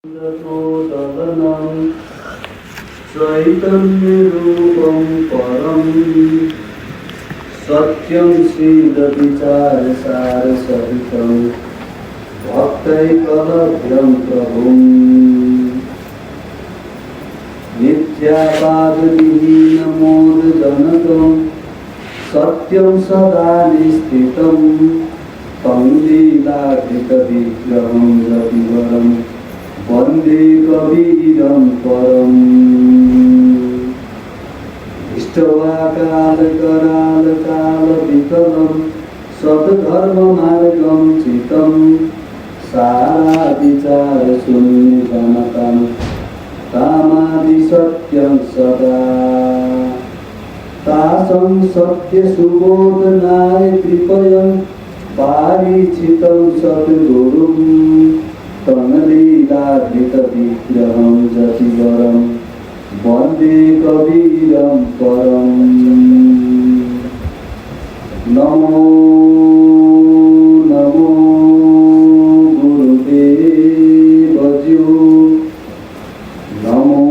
तदनं चैतन्यरूपं परं सत्यं शीलविचारसारसहितं भक्तैकलभ्यं प्रभुं नित्यापादविहीनमोदजनकं सत्यं सदा निस्थितं तं लीलाधृतविग्रहं रतिवरं वंदे कबीरं परम् इष्टवाकालकरालकालविकलं सद्धर्ममार्गं चितं साराविचारशून्यजनकं कामादिसत्यं सदा तासं सत्यसुबोधनाय कृपयं पारीक्षितं सद्गुरुं तन्लीलाधृतविग्रहं जतिवरं वन्दे कबीरं परम् नमो नमो गुरुदेवज्यो नमो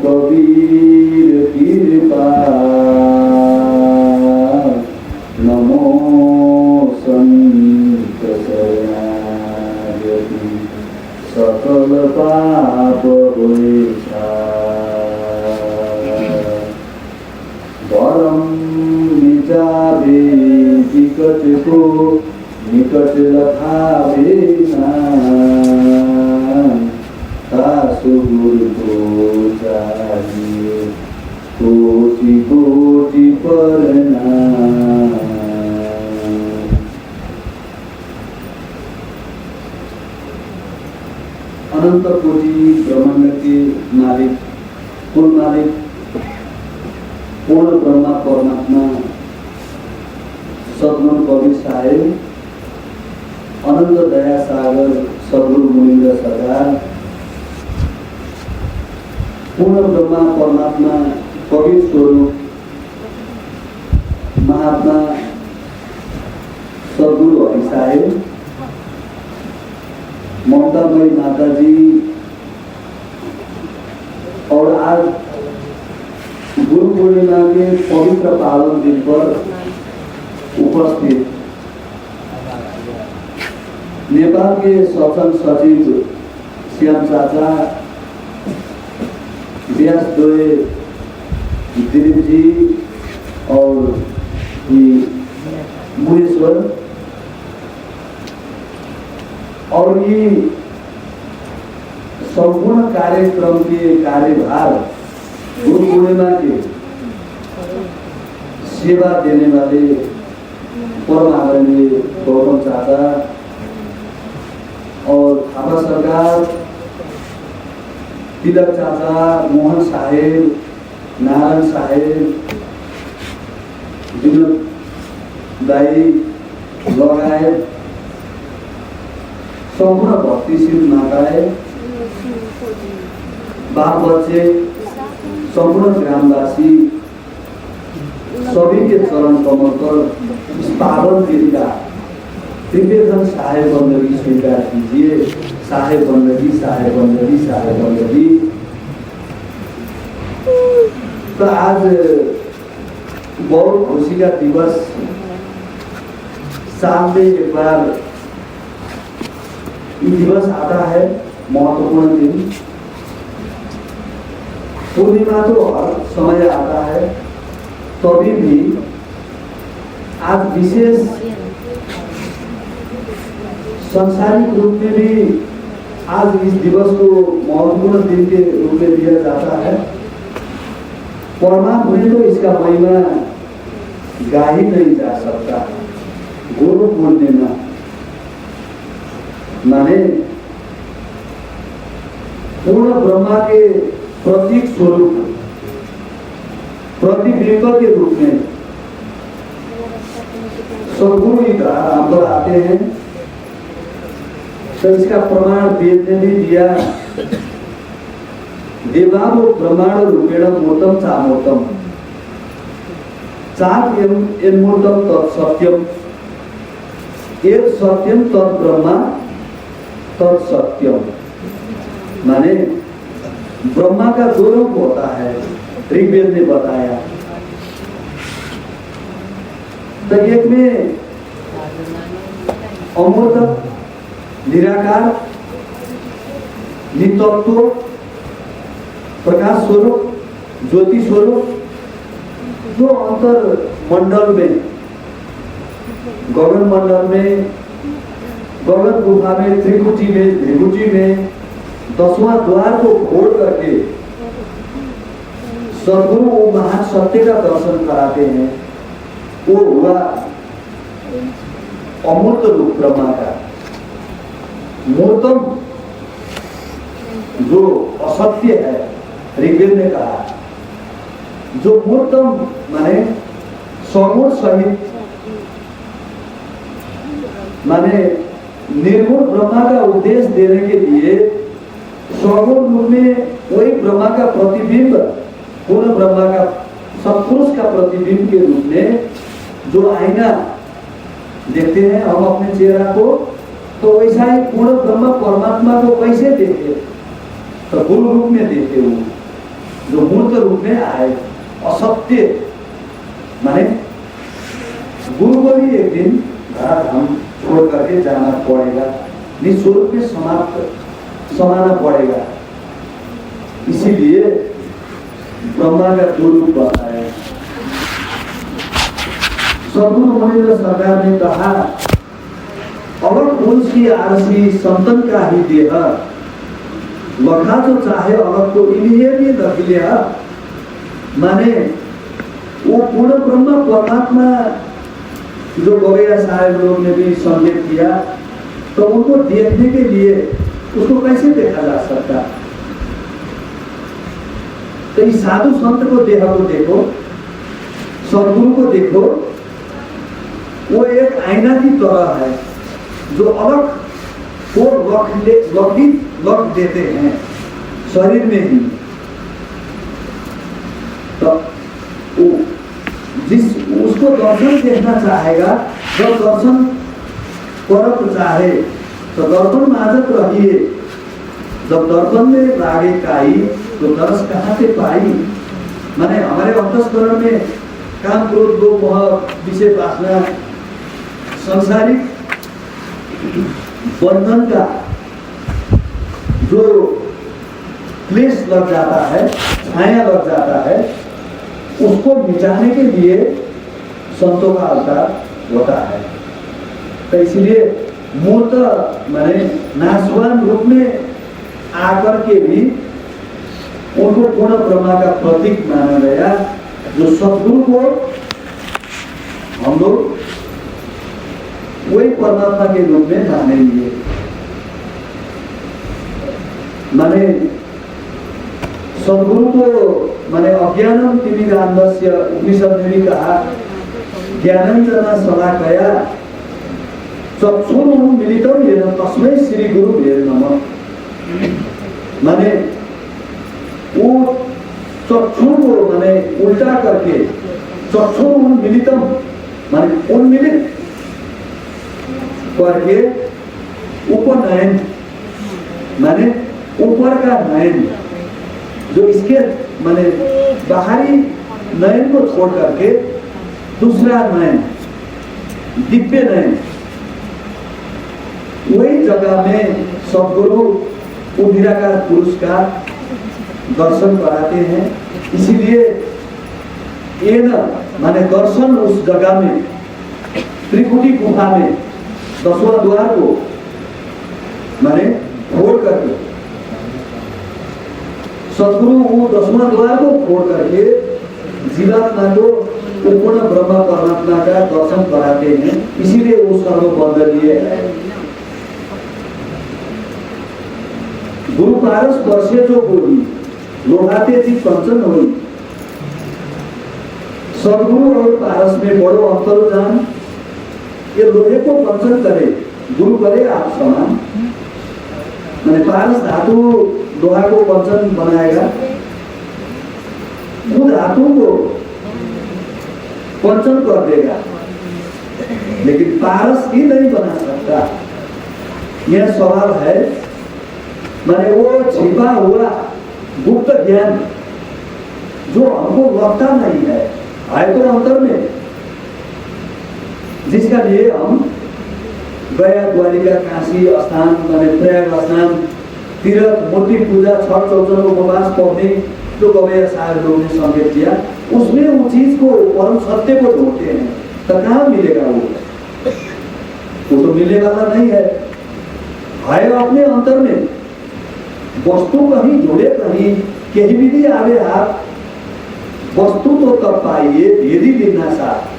कबीर कृपा नमो संत शरणागति सकल पाप वरम निजावे विकट को निकट लखावे तासु गुरु को चाहिए कोटि कोटि प्रणाम। अनंत कोटि ब्रह्मांड के मालिक कुल मालिक पूर्ण ब्रह्मा परमात्मा सद्गुरु कबीर साहेब अनंत दया सागर सद्गुरु मुनीन्द्र सरकार पूर्ण ब्रह्मा परमात्मा कबीर स्वरूप महात्मा सद्गुरु हरि साहेब ममतामयी माता जी और आज गुरु पूर्णिमा के पवित्र पावन दिन पर उपस्थित नेपाल के शासन सचिव श्याम चाचा व्यासद्वय दिलीप जी और मुनेश्वर और ये संपूर्ण कार्यक्रम के कार्यभार गुरु पूर्णिमा के सेवा देने वाले परम आदरणीय गौतम चाचा और थापा सरकार तिलक चाचा मोहन साहेब नारायण साहेब विनोद दाई लगायत संपूर्ण भक्तिशील माताएं बाप बच्चे संपूर्ण ग्रामवासी सभी के चरण कमल पर इस पावन दिन का त्रिवेदन साहेब बंदगी स्वीकार कीजिए। साहेब बंदगी साहेब बंदगी साहेब बंदगी। तो आज बहुत खुशी का दिवस, साल में एक बार दिवस आता है, महत्वपूर्ण दिन। पूर्णिमा तो हर समय आता है, तभी भी आज विशेष सांसारिक रूप में भी आज इस दिवस को महत्वपूर्ण दिन के रूप में दिया जाता है। परमात्मा में तो इसका महिमा गा ही नहीं जा सकता। गुरु पूर्णिमा माने पूर्ण ब्रह्मा के प्रतीक स्वरूप प्रतिबिंब के रूप में सद्गुरु हम पर आते हैं। तो इसका प्रमाण वेद ने भी दिया। देवानो ब्रह्मांड रूपेण मूर्तम चामूर्तम चार मूर्तम तत्सत्यम एक सत्यम तत् ब्रह्मा तत्सत्यम माने ब्रह्मा का दो रूप होता है, ऋग्वेद ने बताया। तो एक में अमूर्त, निराकार, नितत्व, प्रकाश स्वरूप, ज्योति स्वरूप, जो अंतर मंडल में, गगन मंडल में, गगन गुफा में, त्रिभुजी में, त्रिभुजी में 10वां द्वार को खोल करके सदगुरु वो महान सत्य का दर्शन कराते हैं। वो हुआ अमूर्त रूप ब्रह्मा का। मूर्तम जो असत्य है, ऋग्वेद ने कहा, जो मूर्तम माने सगुण सहित, माने निर्गुण ब्रह्मा का उपदेश देने के लिए सगुण रूप में वही ब्रह्मा का प्रतिबिंब, पूर्ण ब्रह्मा का सत्पुरुष का प्रतिबिंब के रूप में जो आईना देखते हैं हम अपने चेहरा को, तो वैसा ही पूर्ण ब्रह्म परमात्मा को कैसे देखे? तो गुरु रूप में देखे, वो जो मूर्त रूप में आए। असत्य माने गुरु को भी एक दिन हम छोड़ करके जाना पड़ेगा, निस्वरूप में समाना पड़ेगा। इसीलिए ब्रह्मा का दो रूप बताया। सदगुरु महेंद्र सरकार ने कहा, अगर पुरुष की आरसी संतन का ही देह लखा जो चाहे अलग को इन्हें भी रख लिया, माने वो पूर्ण ब्रह्म परमात्मा जो गवैया साहब लोग ने भी संकेत किया, तो उनको देखने के लिए उसको कैसे देखा जा सकता? तो इस साधु संत को देह को देखो, सदगुरु को देखो, वो एक आईना की तरह है जो अलग को लग देते हैं शरीर में ही। तो जिस उसको दर्शन देखना चाहेगा, जब दर्शन परक चाहे तो दर्पण माजत रहिए, जब दर्पण में लागे काई तो दर्श कहाँ से पाई? माने हमारे अंतस्करण में काम, क्रोध, लोभ, मोह, विषय वासना, सांसारिक बंधन का जो क्लेश लग जाता है, छाया लग जाता है, उसको मिटाने के लिए संतों का अवतार होता है। तो इसलिए मूर्त माने नाशवान रूप में आकर के भी उनको पूर्ण ब्रह्मा का प्रतीक माना गया। जो सदगुरु को हम लोग वही परमात्मा के रूप में मानेंगे। माने सदगुरु को माने अज्ञानम तिमिरांधस्य, उपनिषद ने भी कहा, ज्ञानांजना शलाकया चक्षुरुन्मीलितं येन तस्मै श्री गुरुभ्यो नमः। माने वो चक्षु को माने उल्टा करके, चक्षुरुन्मीलितं माने उन्मिलित करके, उपनयन माने ऊपर का नयन, जो इसके माने बाहरी नयन को छोड़ करके दूसरा नयन, दिव्य नयन, वही जगह में सदगुरु निराकार पुरुष का दर्शन कराते हैं। इसीलिए ये न माने दर्शन उस जगह में, त्रिकुटी गुफा में 10वां द्वार को माने खोल करके, सदगुरु वो 10वां द्वार को खोल करके जीवात्मा को पूर्ण ब्रह्म परमात्मा का दर्शन कराते हैं। इसीलिए वो सर्ववंदनीय है। गुरु पारस वर्षे जो बोली लोहाते जी कंचन हुई। सदगुरु और पारस में बड़ो अंतर जान, ये लोहे को कंचन करे, गुरु करे आप समान। मैंने पारस धातु लोहा को कंचन बनाएगा, वो धातु को कंचन कर देगा, लेकिन पारस ही नहीं बना सकता। यह सवाल है माने वो छिपा हुआ गुप्त ज्ञान जो हमको लगता नहीं है तो अंतर में, जिसका लिए हम गया, द्वारिका, काशी स्थान, माने प्रयाग स्थान, तीर्थ, मूर्ति पूजा, छठ चौचर, उपवास पढ़ने जो गवैया साहब लोग ने संकेत किया, उसमें वो चीज को, परम सत्य को ढूंढते हैं। तो कहाँ मिलेगा वो तो मिलने वाला नहीं है अपने अंतर में। वस्तु कहीं जुड़े कहीं कहीं भी नहीं आवे आप, वस्तु तो तब पाइए भेदी बिना साथ।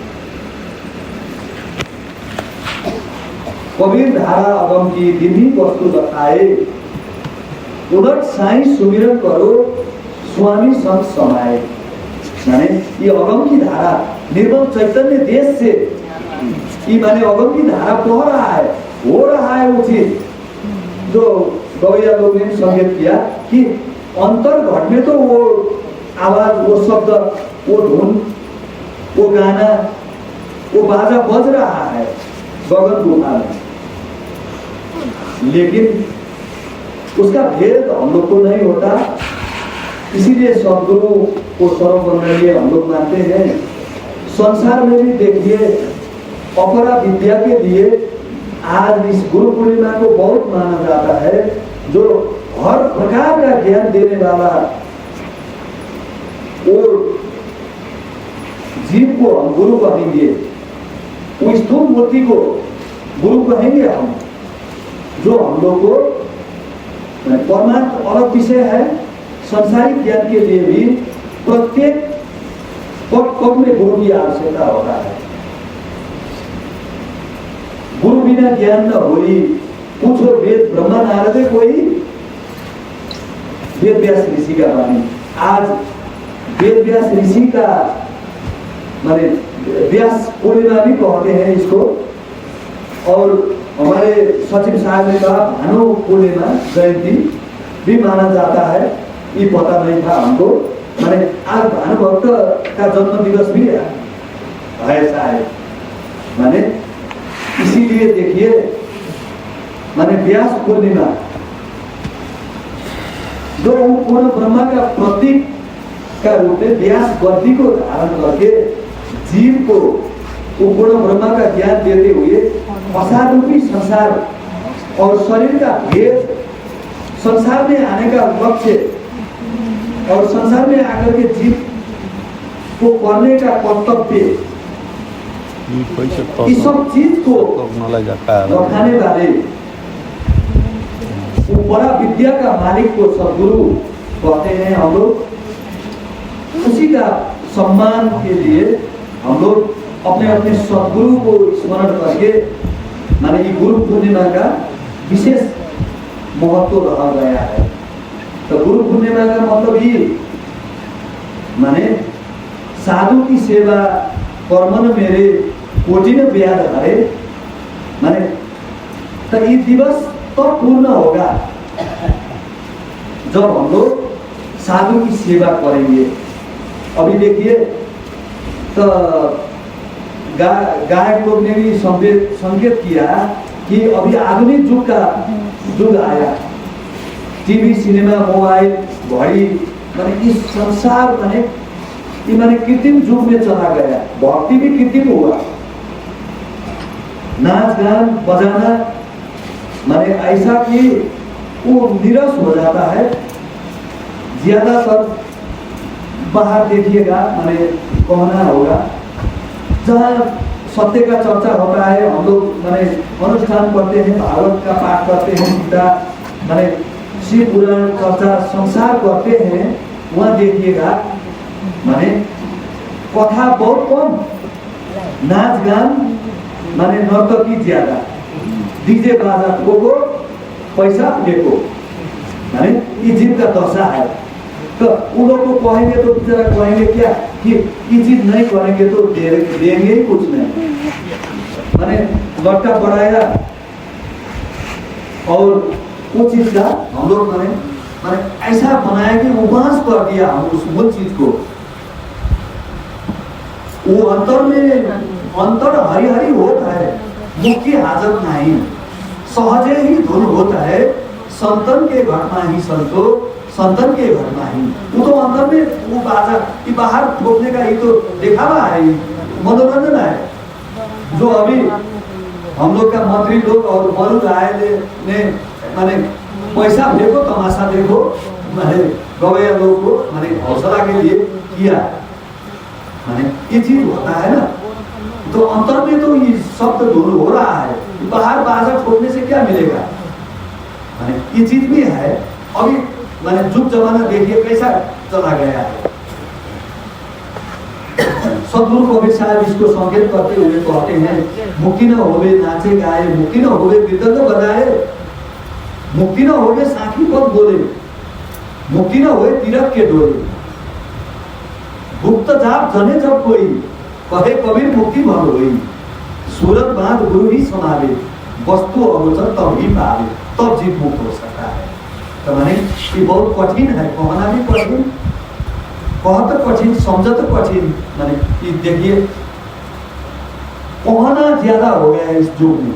कबीर धारा अगम की दिनी वस्तु बताए, उलट साई सुमिरन करो स्वामी संत समाए। माने ये अगम की धारा निर्मल चैतन्य देश से, ये माने अगम की धारा बह रहा है, हो रहा है वो चीज जो गवैया लोग ने संकेत किया कि अंतर घट में तो वो आवाज, वो शब्द, वो धुन, वो गाना, वो बाजा बज रहा है गगन गुफा में, लेकिन उसका भेद हम लोग को नहीं होता। इसीलिए सदगुरु को सर्व मंडलीय हम लोग मानते हैं। संसार में भी देखिए अपरा विद्या के लिए आज इस गुरु पूर्णिमा को बहुत माना जाता है, जो हर प्रकार का ज्ञान देने वाला और जीव को हम गुरु कहेंगे, उस स्थूल मूर्ति को गुरु कहेंगे हम, जो हम लोग को परमात्मा अलग विषय है। संसारिक ज्ञान के लिए भी प्रत्येक पद में गुरु की आवश्यकता होता है। गुरु बिना ज्ञान न होई, पूछो वेद ब्रह्मा नारदे कोई, वेद व्यास ऋषि का वाणी। आज वेद व्यास ऋषि का माने व्यास पूर्णिमा भी कहते हैं इसको, और हमारे सचिव साहब ने कहा भानु पूर्णिमा जयंती भी माना जाता है। ये पता नहीं था हमको, माने आज भानुभक्त का जन्म दिवस भी है शायद, माने इसीलिए देखिए माने व्यास पूर्णिमा जो पूर्ण ब्रह्मा का प्रतीक का रूप में व्यास गद्दी को धारण करके जीव को पूर्ण ब्रह्मा का ज्ञान देते हुए असार रूपी संसार और शरीर का भेद, संसार में आने का लक्ष्य और संसार में आकर के जीव को करने का कर्तव्य, इस सब चीज को दिखाने वाले वो बड़ा विद्या का मालिक को सदगुरु कहते हैं हम लोग। उसी का सम्मान के लिए हम लोग अपने अपने सदगुरु को स्मरण करके, माने ये गुरु पूर्णिमा का विशेष महत्व रहा गया है। तो गुरु पूर्णिमा का मतलब ये माने साधु की सेवा कर्मन मेरे कोटि में ब्याद हरे, माने तो ये दिवस तो पूर्ण होगा जब हम लोग साधु की सेवा करेंगे। अभी देखिए तो गायक लोग ने भी संकेत किया कि अभी आधुनिक युग का युग आया, टीवी, सिनेमा, मोबाइल, घड़ी, माने इस संसार माने कृत्रिम युग में चला गया। भक्ति भी कृत्रिम हुआ, नाच गान बजाना माने ऐसा कि वो निरस हो जाता है। ज्यादातर बाहर देखिएगा, माने कहना होगा जहाँ सत्य का चर्चा होता है, हम लोग माने अनुष्ठान करते हैं, भागवत का पाठ करते हैं, गीता माने शिव पुराण चर्चा संसार करते हैं, वहाँ देखिएगा माने कथा बहुत कम, नाच गान माने नर्तकी ज्यादा, डीजे बाजा को पैसा देखो, माने ये जीव का दशा है। तो उन लोग को कहेंगे तो बेचारा कहेंगे क्या कि ये चीज नहीं करेंगे तो देंगे ही कुछ नहीं, माने लट्टा बढ़ाया और वो चीज का हम लोग माने ऐसा बनाया कि उपवास कर दिया हम उस मूल चीज को। वो अंतर में अंतर हरी हरी होता है, मुख्य हाजत नहीं, सहजे ही धुन होता है, संतन के घर में ही संतो, संतन के घर में ही। वो तो अंदर में वो बाजा कि बाहर ठोकने का ही तो दिखावा है, मनोरंजन है। जो अभी हम लोग का मंत्री लोग और मरु राय ने माने पैसा देखो, तमाशा देखो, माने गवैया लोग को माने हौसला के लिए किया, माने ये चीज होता है ना। तो अंतर में तो ये शब्द दोनों हो रहा है, बाहर बाजा ठोकने से क्या मिलेगा, माने ये चीज भी है। अभी माने जुग जमाना देखिए कैसा चला गया है। सदगुरु कबीर साहब इसको संकेत करते हुए कहते हैं, मुक्ति न होवे नाचे गाए, मुक्ति न होवे मृदंग बजाए, मुक्ति न होवे साखी पद बोले, मुक्ति न होवे तीरथ के डोले, गुप्त जाप जने जब कोई, कहे कबीर मुक्ति भर होई, सूरत बांध गुरु ही समावे, वस्तु अगोचर तब ही पावे, तब जीव मुक्त हो सकता है। तो माने ये बहुत कठिन है, कहना भी कठिन, कहत कठिन, समझत कठिन। माने ये देखिए कहना ज्यादा हो गया है इस युग में।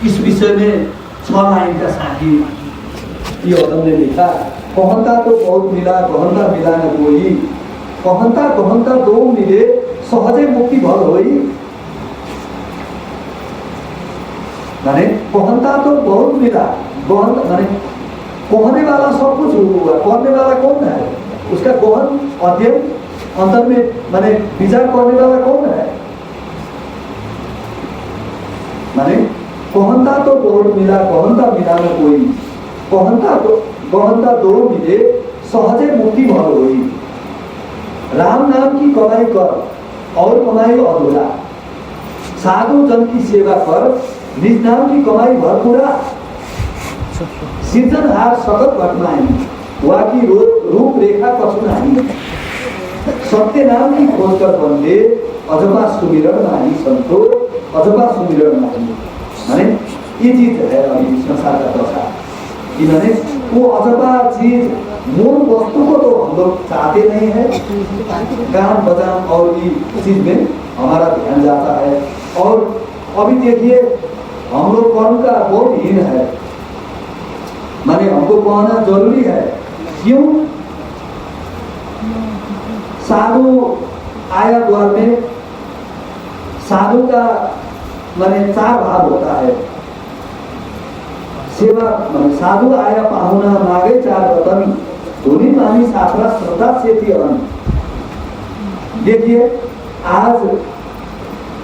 इस विषय में 6 लाइन का साथी ये ने लिखा, कहता तो बहुत मिला, कहता मिला न कोई, कहता कहता दो मिले, सहजे मुक्ति भल होई। माने कहता तो बहुत मिला, माने कहने वाला सब कुछ हुआ, कहने वाला कौन है, उसका गहन अध्ययन अंतर में माने विचार करने वाला कौन है। माने कहता तो बहुत मिला, कहता मिला न कोई, कहता दो मिले, सहजे मुक्ति भल होई। राम नाम की कमाई कर और कमाई अधूरा, साधु जन की सेवा कर, निज नाम की कमाई भरपूरा। सृजनहार सकत घटनाएं, वाकी रूप रेखा कछु नहीं, सत्य नाम की खोज कर बंदे, अजबा सुमिरन नहीं संतो, अजबा सुमिरन नहीं। माने ये चीज है अभी संसार का दशा, कि माने वो अजबा चीज मूल वस्तु को तो हम लोग चाहते नहीं है, गान बजान और ये चीज में हमारा ध्यान जाता है। और अभी देखिए हम लोग कर्म का बहुत हीन है, माने हमको कहना जरूरी है। क्यों? साधु आया द्वार में, साधु का माने 4 भाव होता है। सेवा साधु आया पाहुना, मागे 4 रतन, धुनी मानी शास्त्रा श्रद्धा से थी अन। देखिए आज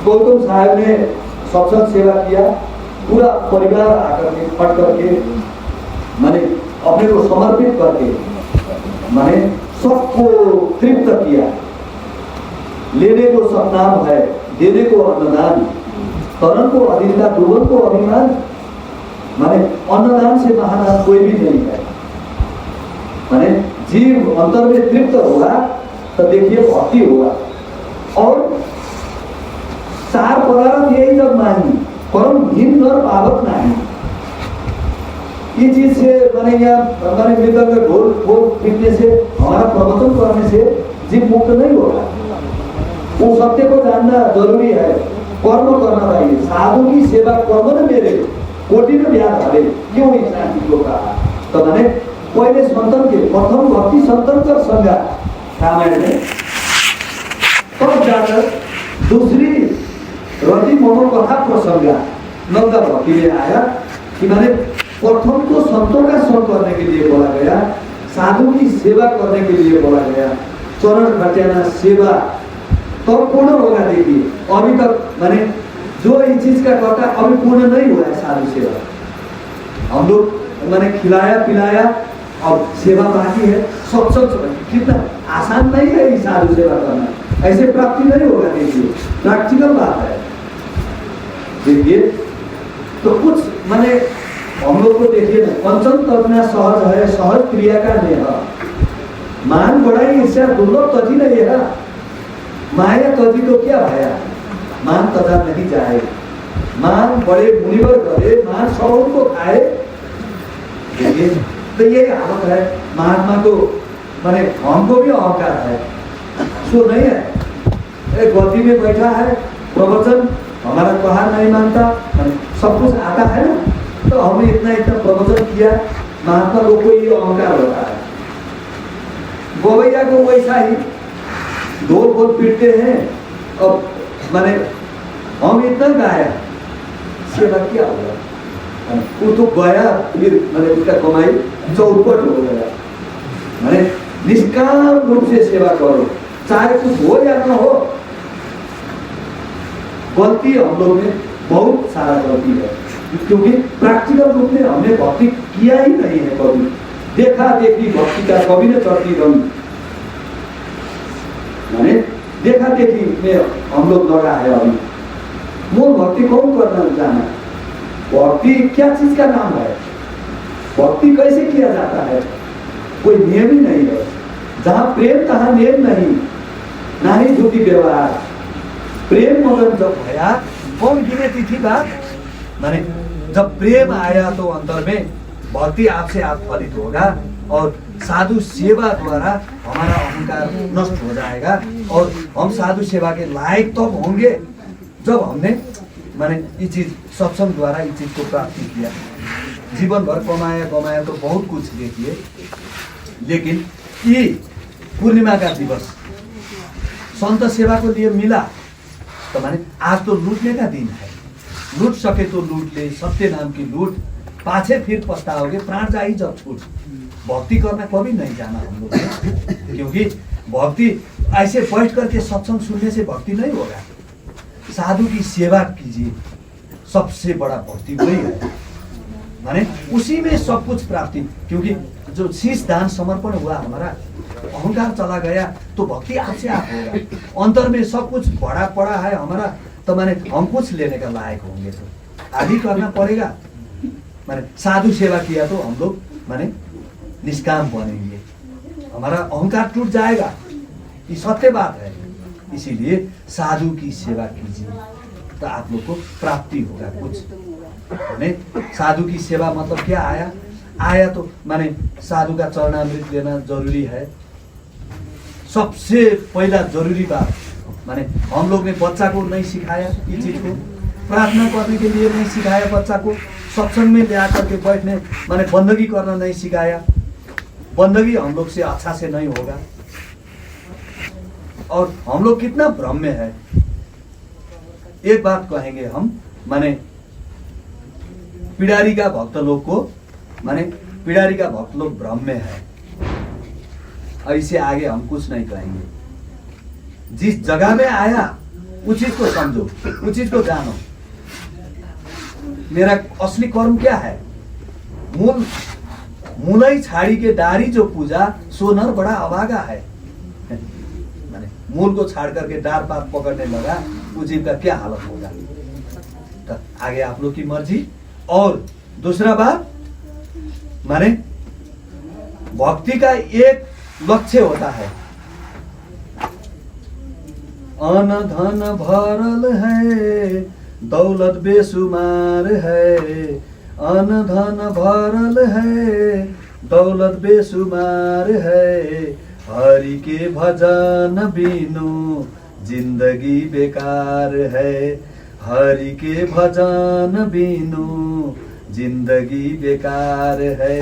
गौतम साहब ने सत्संग सेवा किया, पूरा परिवार आकर के फट करके माने अपने को समर्पित करके माने सबको तृप्त किया। लेने को सतनाम है, देने को अन्नदान, करण को अधिकता, डूबन को अभिमान। माने अन्नदान से महादान कोई भी नहीं है। माने जीव अंतर में तृप्त होगा तो देखिए भक्ति होगा। और 4 पदार्थ यही जब मानी, परम हीन और पावक नहीं। ये चीज से माने यहाँ माने मृदंग ढोल ढोल पीटने से, हमारा प्रवचन करने से जीव मुक्त नहीं होगा। वो सत्य को जानना जरूरी है, कर्म करना चाहिए। साधु की सेवा कर्म न मेरे कोटि में ब्याह हरे, क्यों इंसान को कहा। तो माने पहले संतन के प्रथम भक्ति संतन कर संज्ञा रामायण में, तब जाकर दूसरी रति मनोकथा प्रसंगा नंदा भक्ति में आया कि माने प्रथम तो संतों का संग करने के लिए बोला गया, साधु की सेवा करने के लिए बोला गया। चरण घटाना सेवा तो पूर्ण होगा। देखिए अभी तक माने जो इस चीज का करता अभी पूर्ण नहीं हुआ है साधु सेवा। हम लोग माने खिलाया पिलाया, अब सेवा बाकी है। सत्संग कितना आसान नहीं है ये साधु सेवा करना, ऐसे प्राप्ति नहीं होगा। देखिए प्रैक्टिकल बात है। देखिए तो कुछ माने हम लोग को देखिए ना, पंचम तजना सहज है, सहज क्रिया का नेह, मान बढ़ाई ईर्ष्या दुर्लभ तजी नहीं है। माया तजी तो क्या भया, मान तजा नहीं जाए। मान बड़े मुनिवर करे, मान सबों को खाए। देखिए तो ये हालत है। महात्मा को माने हमको भी अहंकार है, सो नहीं है। एक गद्दी में बैठा है, प्रवचन हमारा कहा नहीं मानता, सब कुछ आता है ना, तो हमने इतना इतना प्रवचन किया, महात्मा लोग को ये अहंकार होता है। गवैया को वैसा ही ढोल बोल पीटते हैं। अब माने हम इतना गाया, सेवा क्या होगा? वो तो गया, फिर मैंने उसका कमाई चौपट हो गया। मैंने निष्काम रूप से सेवा करो, चाहे कुछ हो या ना हो। गलती हम लोग में बहुत सारा गलती है, क्योंकि प्रैक्टिकल रूप में हमने भक्ति किया ही नहीं है। कभी देखा देखी भक्ति का कभी न चढ़ती रही, मैंने देखा देखी में हम लोग लगा है। अभी मूल भक्ति कौन करना जाना? भक्ति क्या चीज का नाम है? भक्ति कैसे किया जाता है? कोई नियम ही नहीं है। जहां प्रेम तहां नियम नहीं, ना ही झूठी व्यवहार। प्रेम मगन जब भया, कौन गिने तिथि बात? माने जब प्रेम आया तो अंतर में भक्ति आपसे आप फलित होगा और साधु सेवा द्वारा हमारा अहंकार नष्ट हो जाएगा और हम साधु सेवा के लायक तब होंगे जब हमने माने ये चीज सत्संग द्वारा इस चीज को प्राप्ति किया। जीवन भर कमाया तो बहुत कुछ देखिए, लेकिन ये पूर्णिमा का दिवस संत सेवा को लिए मिला तो माने आज तो लूटने का दिन है। लूट सके तो लूट ले, सत्य नाम की लूट, पाछे फिर पछताओगे, प्राण जाई जब छूट। भक्ति करना कभी नहीं जाना हम लोग ने, क्योंकि भक्ति ऐसे बैठ करके सत्संग सुनने से भक्ति नहीं होगा। साधु की सेवा कीजिए, सबसे बड़ा भक्ति वही है। माने उसी में सब कुछ प्राप्ति, क्योंकि जो शीश दान समर्पण हुआ हमारा, अहंकार चला गया तो भक्ति आपसे आप होगा। अंतर में सब कुछ बड़ा पड़ा है हमारा, तो माने हम कुछ लेने का लायक होंगे तो आदि करना पड़ेगा। माने साधु सेवा किया तो हम लोग माने निष्काम बनेंगे, हमारा अहंकार टूट जाएगा। ये सत्य बात है। इसीलिए साधु की सेवा कीजिए तो आप लोग को प्राप्ति होगा कुछ। माने साधु की सेवा मतलब क्या आया तो माने साधु का चरणामृत लेना जरूरी है। सबसे पहला जरूरी बात, माने हम लोग ने बच्चा को नहीं सिखाया ये चीज को, प्रार्थना करने के लिए नहीं सिखाया बच्चा को, सत्संग में ले आकर के बैठने माने बंदगी करना नहीं सिखाया। बंदगी हम लोग से अच्छा से नहीं होगा। और हम लोग कितना भ्रम में है। एक बात कहेंगे हम, माने पिडारी का भक्त लोग को, माने पिडारी का भक्त लोग भ्रम में है। ऐसे आगे हम कुछ नहीं कहेंगे। जिस जगह में आया उस चीज को समझो, उस चीज को जानो। मेरा असली कर्म क्या है? मूलई छाड़ी के डारी जो पूजा, सो नर बड़ा अभागा है। माने मूल को छाड़ करके डार पात पकड़ने लगा, उस जीव का क्या हालत होगा? तो आगे आप लोग की मर्जी। और दूसरा बात, माने भक्ति का एक लक्ष्य होता है। अन धन भरल है, दौलत बेसुमार है। अन धन भरल है, दौलत बेसुमार है। हरि के भजन बिनु जिंदगी बेकार है। हरि के भजन बिनु जिंदगी बेकार है।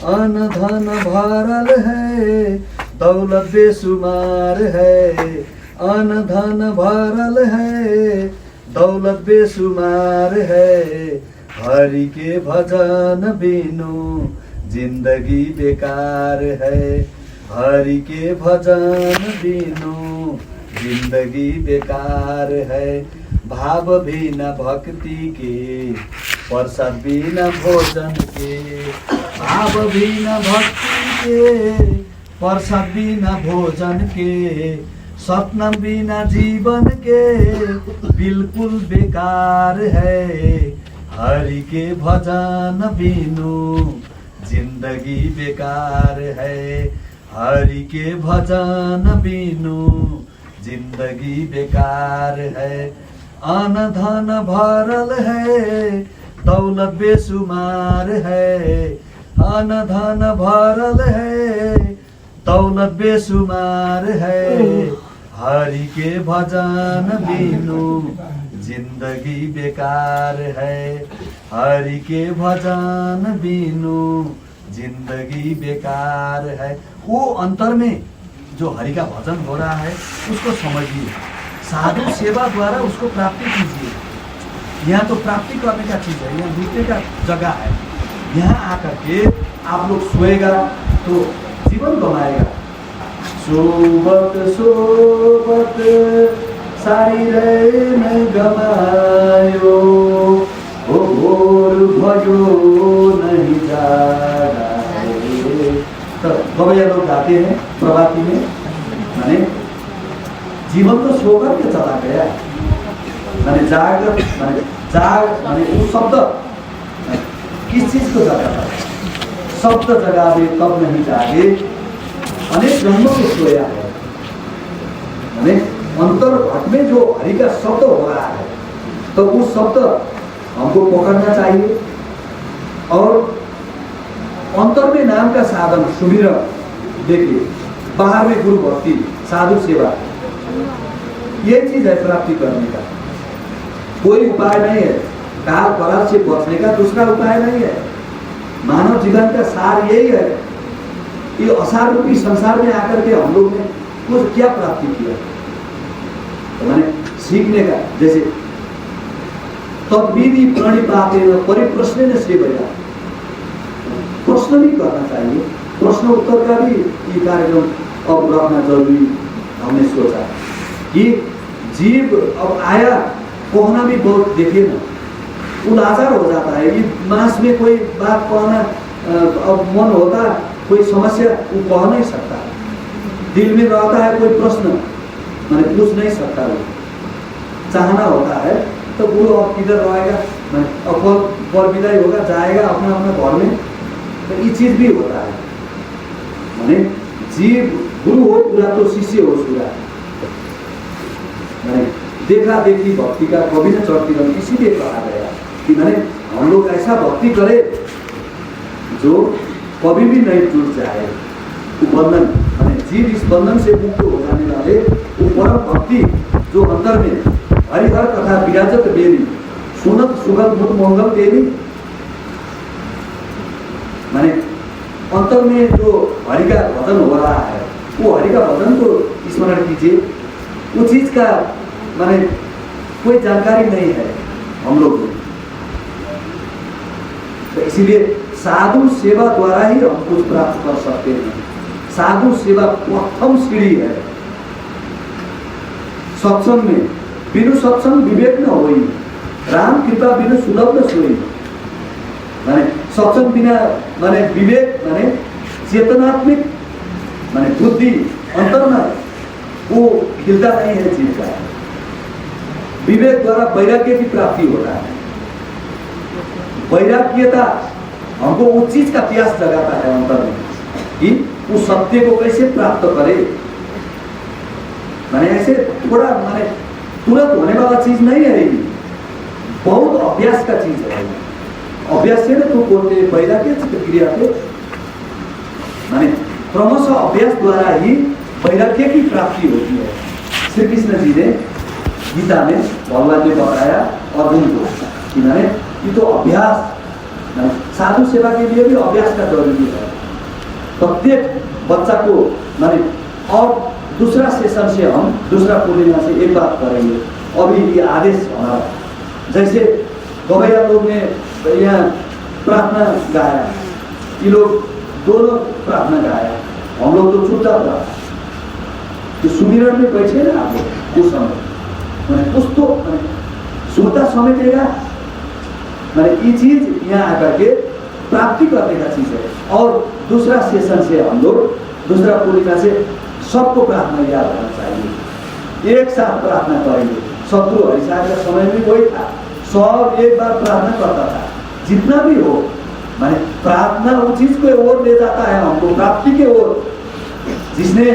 अन धन भरल है, दौलत बेसुमार है। अन धन भरल है, दौलत बेसुमार है। हरि के भजन बिनु जिंदगी बेकार है। हरि के भजन बिनु जिंदगी बेकार है। भाव बिना भक्ति के, प्रसाद बिना भोजन के। भाव बिना भक्ति के, प्रसाद बिना भोजन के। सपना बिना जीवन के, बिल्कुल बेकार है। हरि के भजन बिनु जिंदगी बेकार है। हरि के भजन बिनु जिंदगी बेकार है। अन धन भरल है, दौलत बेसुमार है। अन धन भरल है, दौलत बेसुमार है। हरि के भजन बिनु जिंदगी बेकार है। हरि के भजन बिनु जिंदगी बेकार है। वो अंतर में जो हरि का भजन हो रहा है उसको समझिए, साधु सेवा द्वारा उसको प्राप्ति कीजिए। यहाँ तो प्राप्ति करने का चीज है, यहाँ लूटने का जगह है। यहाँ आकर के आप लोग सोएगा तो जीवन गमाएगा। सोबत सोबत सारी में गमायो, ओ भोर भयो नहीं जागा। तो गवैया लोग गाते हैं प्रभाती में, माने जीवन तो सोकर के चला गया, माने जाग माने वो शब्द किस चीज को जगा था? शब्द जगावे तब नहीं जागे, अनेक जन्मों को सोया है। माने अंतर घट में जो हरि का शब्द हो रहा है, तो उस शब्द हमको पकड़ना चाहिए। और अंतर में नाम का साधन सुमिरन, देखिए बाहर में गुरु भक्ति, साधु सेवा, ये चीज है प्राप्ति करने का। कोई उपाय नहीं है, काल पराध से बचने का दूसरा उपाय नहीं है। मानव जीवन का सार यही है कि असार रूपी संसार में आकर के हम लोग ने कुछ क्या प्राप्ति किया, तो मैंने सीखने का। जैसे तद्विधि प्रणिपातेन परिप्रश्नेन सेवया, प्रश्न भी करना चाहिए। प्रश्न उत्तर का भी ये कार्यक्रम अब रखना जरूरी हमने सोचा कि जीव अब आया कहना भी बहुत, देखिए ना, वो लाचार हो जाता है। ये मास में कोई बात कहना अब मन होता, कोई समस्या वो कह नहीं सकता, दिल में रहता है कोई प्रश्न मैंने पूछ नहीं सकता, वो चाहना होता है। तो गुरु अब किधर रहेगा, अब पर विदाई होगा, जाएगा अपना अपना घर में, तो ये चीज भी होता है। माने जीव गुरु हो पूरा तो शिष्य हो पूरा। मैंने देखा देखी भक्ति का कभी न चढ़ती रही, इसीलिए कहा गया कि मैंने हम लोग ऐसा भक्ति करे जो कभी भी नहीं टूट जाए। वो बंधन, मैंने जीव इस बंधन से मुक्त हो जाने वाले वो परम भक्ति जो अंदर में हरिहर कथा विराजत बेरी सुनत सुगत मुक्त मंगल देवी, माने अंतर में जो हरि का भजन हो रहा है, वो हरि का भजन को स्मरण कीजिए। वो चीज का माने कोई जानकारी नहीं है हम लोग को, तो इसीलिए साधु सेवा द्वारा ही हम कुछ प्राप्त कर सकते हैं। साधु सेवा प्रथम सीढ़ी है। सत्संग में बिनु सत्संग विवेक न होई, राम कृपा बिनु सुलभ न सोई। माने सत्संग बिना माने विवेक, माने चेतनात्मक माने बुद्धि अंतर में वो खिलता नहीं है जीव का। विवेक द्वारा वैराग्य की प्राप्ति होता है। वैराग्यता हमको उस चीज का प्यास जगाता है अंतर में कि उस सत्य को कैसे प्राप्त करे। माने ऐसे थोड़ा माने तुरंत होने वाला चीज नहीं है, बहुत अभ्यास का चीज है। अभ्यास से ना तो बोलते वैराग्य क्रिया के माने क्रमशः अभ्यास द्वारा ही वैराग्य की प्राप्ति होती है। श्री कृष्ण जी ने गीता में भगवान ने बताया अर्जुन को कि माने ये तो अभ्यास, साधु सेवा के लिए भी अभ्यास का जरूरी है। प्रत्येक बच्चा को माने, और दूसरा सेशन से हम दूसरा पूर्णिमा से एक बात करेंगे। अभी ये आदेश हमारा, जैसे गवैया लोग ने यहाँ प्रार्थना गाया, ये लोग दोनों प्रार्थना गाया, हम लोग तो चुपचाप रहा। तो सुमिरन में बैठे ना आप लोग उस समय, मैंने कुछ तो सुनता समेटेगा, मैंने ये चीज यहाँ आकर के प्राप्ति करने का चीज है। और दूसरा सेशन से हम लोग दूसरा पूर्णिमा से सबको प्रार्थना याद होना चाहिए, एक साथ प्रार्थना करेंगे। शत्रु हरिसार का समय में वही था, सब एक बार प्रार्थना करता था, जितना भी हो। माने प्रार्थना उस चीज को ओर ले जाता है हमको, प्राप्ति के ओर। जिसने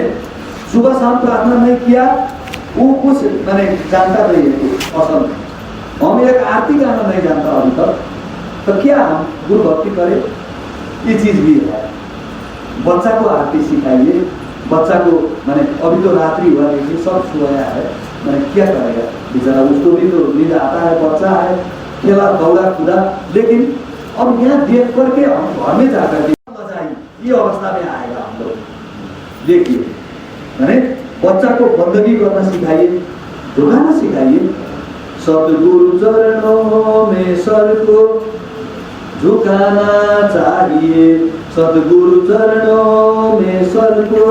सुबह शाम प्रार्थना नहीं किया वो कुछ मैंने जानता नहीं है असल में। हम एक आरती गाना नहीं जानता अभी तक, तो क्या हम गुरु भक्ति करें? ये चीज भी है। बच्चा को आरती सिखाइए, बच्चा को मैंने अभी तो रात्रि हुआ देखिए, सब सोया है, मैंने क्या करेगा बेचारा, उसको भी तो नींद आता है, बच्चा है, खेला दौड़ा कूदा, लेकिन अब यहाँ देख करके हम घर में जाकर के मजा आई, ये अवस्था में आएगा हम लोग। देखिए मैंने बच्चा को बंदगी करना सिखाइए, झुकाना सिखाइए। सतगुरु चरणों में सर को झुकाना चाहिए, सतगुरु चरणों में सर को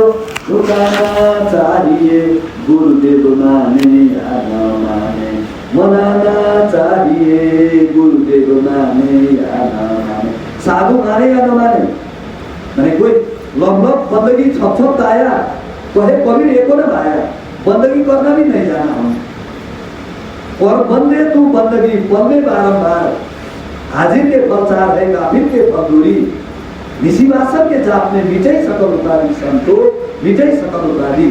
झुकाना चाहिए। गुरुदेव माने या न माने मनाना चाहिए, गुरुदेव माने या न माने। साधु माने या न माने, मैंने कोई लगभग बंदगी छप आया, कहे कभी एको न आया, बंदगी करना भी नहीं जाना हम, और बंदे तू बंदगी पढ़ने बारंबार, हाजिर के प्रचार है काफिर के बंदूरी, निशिवासन के जाप में मिटाई सकल उतारी संतो, मिटाई सकल उतारी।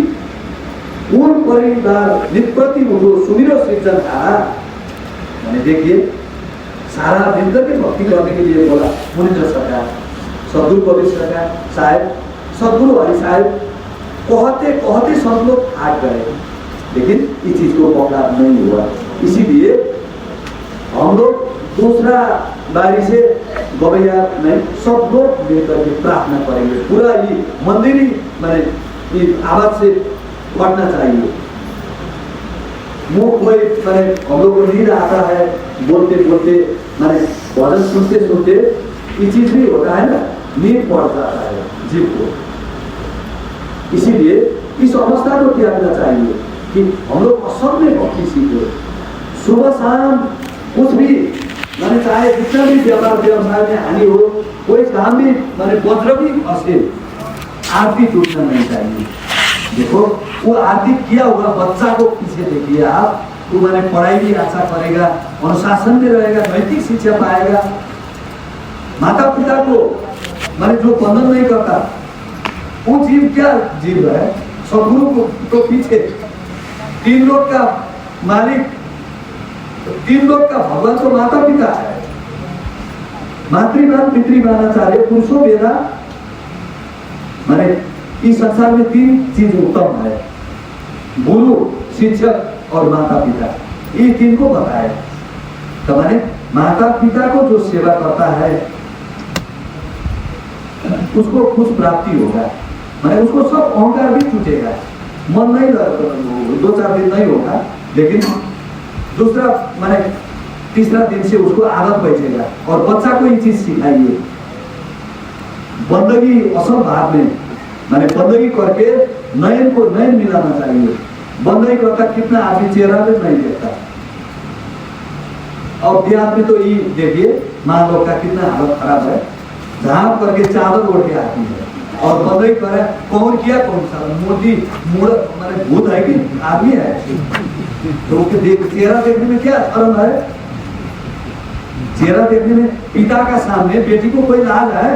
पूर्ण परिवार निप्रति उठो सुमिरो सृजन धारा। मैंने देखिए सारा दिन करके भक्ति करने के लिए बोला मुनिन्द्र सरकार, सदगुरु कबीर सरकार साहब, सदगुरु हरि साहब कहते कहते सब लोग हाथ गए, लेकिन इस चीज को पकड़ा नहीं हुआ। इसीलिए हम लोग दूसरा बारी से गवैया नहीं, सब लोग मिलकर के प्रार्थना करेंगे, पूरा ये मंदिर ही मैंने आवाज से पढ़ना चाहिए। मुंह कोई मैंने हम लोग को नींद आता है बोलते बोलते, मैंने भजन सुनते सुनते ये चीज भी होता है ना, नींद पड़ जाता है जीव को। इसीलिए इस अवस्था को त्यागना चाहिए कि हम लोग असल में भक्ति सीखे। सुबह शाम कुछ भी मैंने चाहे जितना भी व्यापार व्यवसाय में हानि हो, कोई काम भी मैंने वज्र भी फंसे, आरती टूटना नहीं चाहिए। देखो वो आरती किया हुआ बच्चा को पीछे देखिए आप, वो मैंने पढ़ाई भी अच्छा करेगा, अनुशासन में रहेगा, नैतिक शिक्षा पाएगा। माता पिता को मैंने जो बंधन नहीं करता, वो जीव क्या जीव है? सदगुरु को तो पीछे तीन लोग का मालिक, तीन लोग का भगवान तो माता पिता है। मातृवान पितृवानाचार्य पुरुषों वेदा, माने इस संसार में तीन चीज उत्तम है, गुरु, शिक्षक और माता पिता, ये तीन को बताए। तो माने माता पिता को जो सेवा करता है उसको कुछ प्राप्ति होगा, माने उसको सब अहंकार भी छूटेगा, मन नहीं दो चार दिन नहीं होगा, लेकिन दूसरा माने तीसरा दिन से उसको आदत बैठेगा। और बच्चा को ये चीज सिखाइए, बंदगी असल भाव में, माने बंदगी करके नयन को नयन मिलाना चाहिए। बंदगी करता कितना आदमी चेहरा में नहीं देखता, और बिहार में तो ये देखिए माँ लोग का कितना हालत खराब है, झाँप करके चादर ओढ़ के आती है, और बंदगी करे कौन किया कौन सा मोदी मूड माने भूत है कि आदमी है, तो चेहरा देखने में क्या शर्म है? चेहरा देखने में पिता का सामने बेटी को कोई लाज है?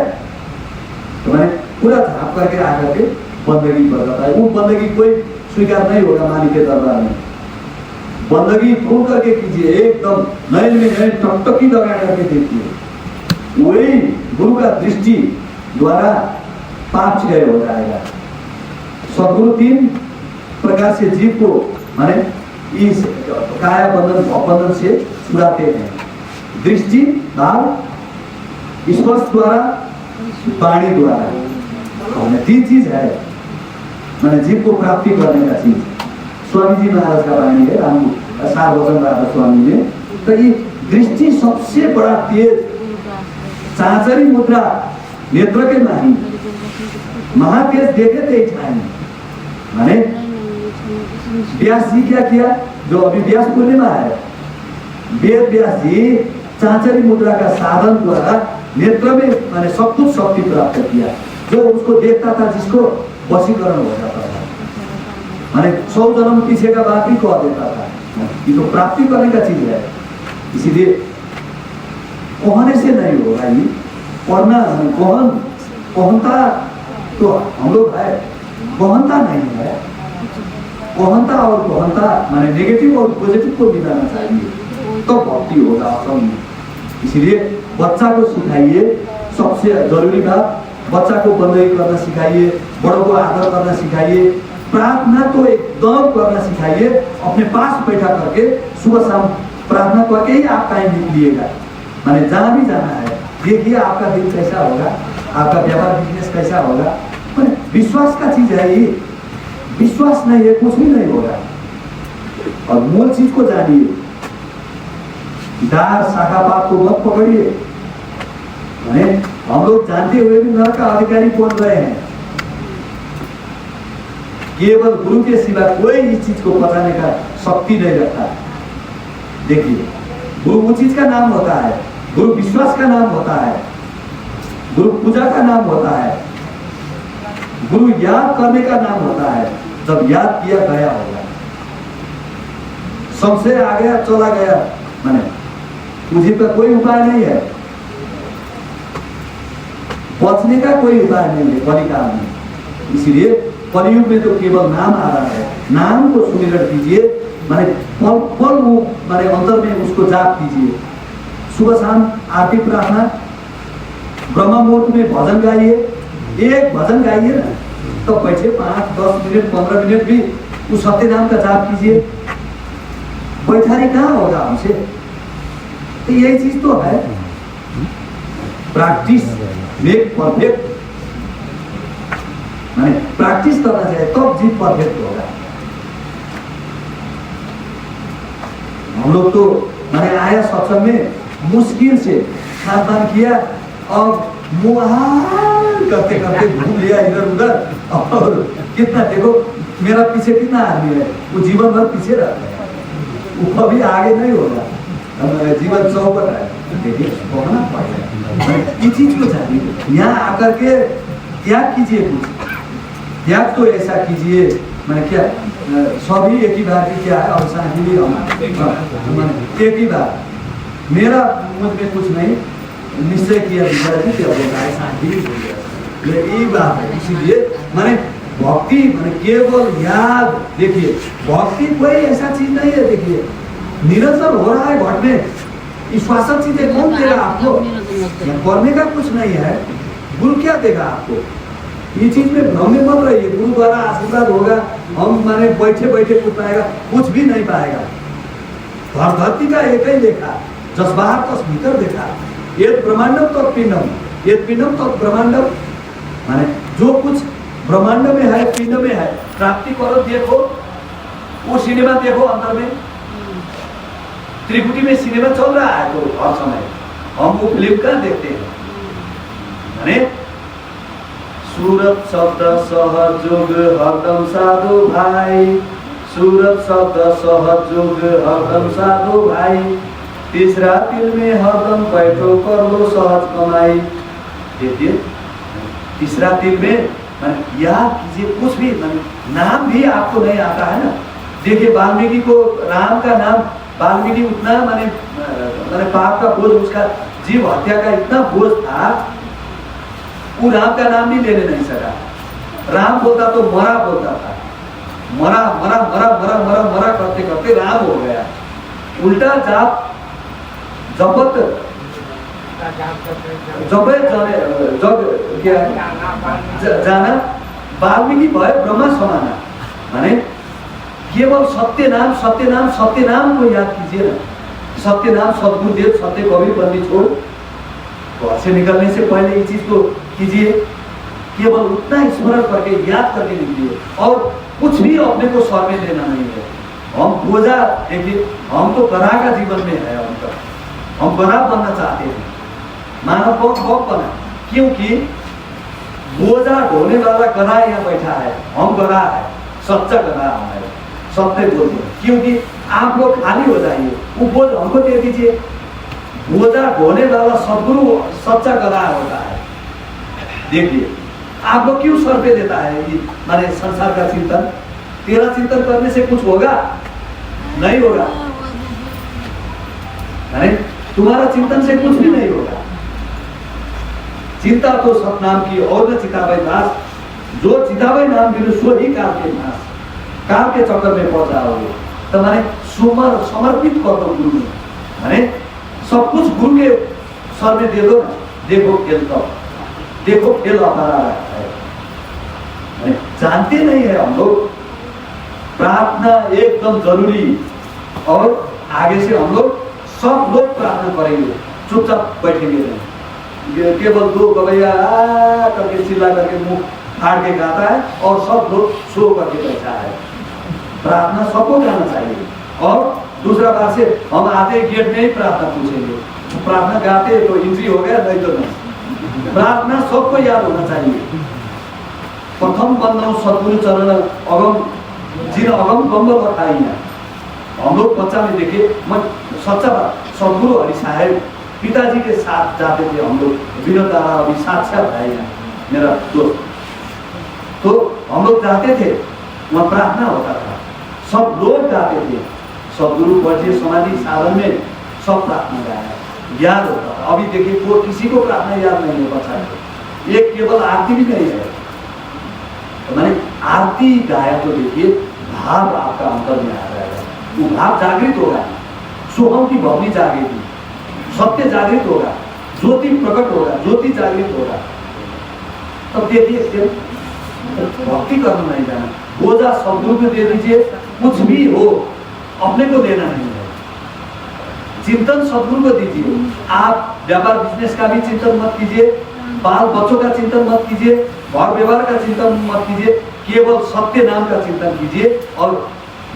तो मैंने पूरा झाँप करके आकर के बंदगी बताता है। वो बंदगी कोई स्वीकार नहीं होगा मालिक के दरबार में। बंदगी खोल करके कीजिए, एकदम नयन में नयन टकटकी लगा करके देखिए, वही गुरु का दृष्टि द्वारा पाप क्षय हो जाएगा। सदगुरु तीन प्रकार से जीव को माने इस काया बंधन भवबंधन से छुड़ाते हैं। दृष्टि भाव, स्पर्श द्वारा, वाणी द्वारा, तीन चीज है मैंने जीव को प्राप्ति करने का चीज। स्वामी जी महाराज का वाणी है, हम सार्वजन राधा स्वामी ने, तो ये दृष्टि सबसे बड़ा तेज, चांचरी मुद्रा नेत्र के नहीं, महातेज देखे थे इच्छाएं। माने व्यास जी क्या किया, जो अभी व्यास पूर्णिमा है, वेद व्यास जी चांचरी मुद्रा का साधन द्वारा नेत्र में माने सब कुछ शक्ति प्राप्त किया। जो उसको देखता था, जिसको वशीकरण हो जाता था, माने 100 जन्म पीछे का बात भी कह देता था। ये तो प्राप्ति करने का चीज है, इसीलिए कहने से नहीं होगा। ये पढ़ना कहनता तो हम लोग है, कहनता नहीं है। कहनता और कहनता माने नेगेटिव और पॉजिटिव को मिलाना चाहिए, तो भक्ति होगा असल में। इसलिए बच्चा को सिखाइए, सबसे जरूरी बात, बच्चा को बंदगी करना सिखाइए, बड़ों को आदर करना सिखाइए, प्रार्थना तो एकदम करना सिखाइए। अपने पास बैठा करके सुबह शाम प्रार्थना करके ही आप कहीं निकलिएगा, माने जहाँ भी जाना है देखिए आपका दिन कैसा होगा, आपका व्यापार बिजनेस कैसा होगा। माने विश्वास का चीज है ये, विश्वास नहीं है कुछ भी नहीं होगा। और मूल चीज को जानिए, डार शाखा पात को मत पकड़िए। माने हम लोग जानते हुए भी नरक का अधिकारी बन रहे हैं। केवल गुरु के सिवा कोई इस चीज को बताने का शक्ति नहीं रखता। देखिए, गुरु वो चीज का नाम होता है, गुरु विश्वास का नाम होता है, गुरु पूजा का नाम होता है, गुरु याद करने का नाम होता है। जब याद किया गया होगा, सबसे आ गया चला गया, माने तुझे पर कोई उपाय नहीं है, बचने का कोई उपाय नहीं है कलिकाल में। इसलिए कलयुग में तो केवल नाम आ रहा है, नाम को सुमिरन कीजिए, माने पल वो माने अंतर में उसको जाप कीजिए। सुबह शाम आरती प्रार्थना, ब्रह्म मुहूर्त में भजन गाइए, एक भजन गाइए ना, तो बैठे 5, 10 मिनट 15 मिनट भी उस सत्य नाम का जाप कीजिए। बैठारी कहाँ होगा हमसे? तो यही चीज तो है, प्रैक्टिस मेक परफेक्ट। माने प्रैक्टिस करना चाहिए तब जीत परफेक्ट होगा। हम लोग तो मैंने आया सत्संग में, मुश्किल से खान किया और मुहाल करते करते घूम लिया इधर उधर, और कितना देखो मेरा पीछे कितना आदमी है, वो जीवन भर पीछे रहता है, वो कभी आगे नहीं होगा, जीवन चौपट है। देखिए होना पड़ेगा, ये चीज को चाहिए। यहाँ आकर के त्याग कीजिए, कुछ त्याग तो ऐसा कीजिए, मैंने क्या सभी एक ही बार की क्या है, और शांति एक ही बार। मेरा मुझ में कुछ नहीं निश्चय किया क्या होगा है, शांति यही बात है। इसीलिए मैंने भक्ति मैंने केवल याद, देखिए भक्ति कोई ऐसा चीज नहीं है, देखिए निरंतर हो रहा है घट में। विश्वासक चीजें कौन देगा आपको? करने का कुछ नहीं है, गुरु क्या देगा आपको? ये चीज में भ्रम में मत रहिए, गुरु द्वारा आशीर्वाद होगा, हम माने बैठे बैठे कुछ पाएगा, कुछ भी नहीं पाएगा। धर धरती का एक ही देखा, जस बाहर तस भीतर देखा, ये ब्रह्मांडम तो पिंडम, ये पिंडम तो ब्रह्मांडम, माने जो कुछ ब्रह्मांड में है पिंड में है, प्राप्ति करो, देखो वो सिनेमा देखो अंदर में, त्रिकुटी में सिनेमा चल रहा है तो हर समय हम वो फिल्म का देखते हैं। माने सूरत शब्द सहयोग हरदम साधु भाई, सूरत शब्द सहयोग हरदम साधु भाई, तीसरा तिल में हरदम बैठो कर लो सहज कमाई। देखिए तीसरा तिल में याद कीजिए, कुछ भी नाम भी आपको नहीं आता है ना। देखिए वाल्मीकि को राम का नाम, वाल्मीकि उतना माने पाप का बोझ, उसका जीव हत्या का इतना बोझ था, वो राम का नाम भी लेने नहीं सका। राम बोलता तो मरा बोलता था, मरा मरा मरा मरा मरा मरा करते करते राम हो गया। उल्टा जाप जपत जब क्या जाना, वाल्मीकि भय ब्रह्मा समाना। माने केवल सत्य नाम सत्य नाम सत्य नाम को याद कीजिए ना। सत्य नाम सदगुरुदेव सत्य कबीर बंदी छोड़, घर से निकलने से पहले ये चीज को कीजिए, केवल उतना स्मरण करके याद करके निकलिए, और कुछ भी अपने को सर में लेना नहीं है। हम बोझा, देखिए हम तो गधा का जीवन में है, हम गधा बनना चाहते हैं, मानव को भोग बना, क्योंकि बोझा ढोने वाला गधा यहाँ बैठा है, हम गधा है, सच्चा गधा हमारे सत्य बोलते, क्योंकि आप लोग खाली हो जाइए, वो बोझ हमको दे दीजिए। बोझा ढोने वाला सदगुरु सच्चा गधा होता है। देखिए आप लोग क्यों सर पे देता है कि माने संसार का चिंतन, तेरा चिंतन करने से कुछ होगा नहीं होगा, अरे तुम्हारा चिंतन से कुछ भी नहीं होगा। चिंता तो सतनाम की और न चितावे दास, जो चितावे नाम बिनु सो ही काल के नाश, काल के चक्कर में पड़ जाओगे। तो माने समर्पित कर दो गुरु में, माने सब कुछ गुरु के सर में दे दो ना। देखो खेल तो देखो खेल हमारा है, जानते नहीं है हम लोग। प्रार्थना एकदम जरूरी, और आगे से हम लोग सब लोग प्रार्थना करेंगे, चुपचाप बैठेंगे नहीं। केवल दो गवैया करके चिल्ला करके मुंह फाड़ के गाता है और सब लोग सो करके बैठा है। प्रार्थना सबको गाना चाहिए। और दूसरा बात से हम आते गेट में ही प्रार्थना पूछेंगे, प्रार्थना गाते तो एंट्री हो गया, नहीं तो नहीं। प्रार्थना सबको याद होना चाहिए। प्रथम बंदौ सद्गुरु चरण अगम जिन अगम गम्ब बताइए। हम लोग बच्चा में देखे, मैं सच्चा बात, सद्गुरु हरि साहेब पिताजी के साथ जाते थे हम लोग। विनोद दादा अभी साक्षात है मेरा दोस्त, तो हम लोग जाते थे, वहाँ प्रार्थना होता था, सब लोग गाते थे। सद्गुरु बचे समाधि साधन में सब प्रार्थना गाया, याद होता था। अभी देखिए वो किसी को प्रार्थना याद नहीं है बच्चा को। एक केवल आरती भी नहीं है, तो मैंने आरती गाया तो देखिए भाव आपका अंतर में आ जाएगा, वो भाव जागृत होगा, सोहम की भवनी जागेगी, सत्य जागृत होगा, ज्योति प्रकट होगा, ज्योति जागृत होगा। तब देखिए भक्ति करना नहीं जाना, बोझा सद्गुरु को दे दीजिए, कुछ भी हो अपने को देना नहीं है। चिंतन सद्गुरु को दीजिए। आप व्यापार बिजनेस का भी चिंतन मत कीजिए, बाल बच्चों का चिंतन मत कीजिए, घर व्यवहार का चिंतन मत कीजिए, केवल सत्य नाम का चिंतन कीजिए। और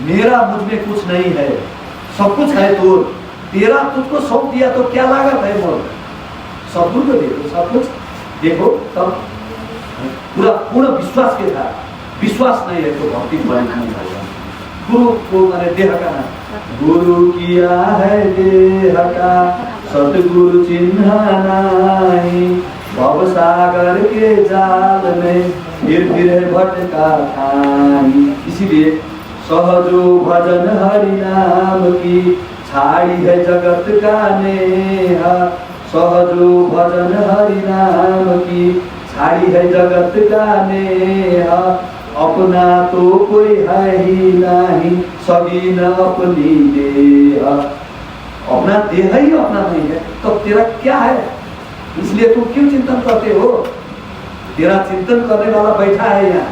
मेरा मुझ में कुछ नहीं है, सब कुछ है तो तेरा, तुझको सौंप दिया तो क्या लागत है मोल। सद्गुरु को देखो, सब कुछ देखो, तब पूरा पूर्ण विश्वास के साथ। विश्वास नहीं है तो भक्ति बड़ी नहीं होगा। गुरु को मैंने देह का नाम, गुरु किया है देह का सतगुरु चिन्ह नहीं, भव सागर के जाल में फिर भटका ठाई। इसीलिए सहजो भजन हरि नाम की छाड़ी है जगत का नेहा, सहजो भजन हरि नाम की छाड़ी है जगत का नेहा, अपना तो कोई है ही नहीं, सभी न अपनी देह। अपना देह ही अपना नहीं है तो तेरा क्या है, इसलिए तुम क्यों चिंतन करते हो। तेरा चिंतन करने वाला बैठा है यहाँ,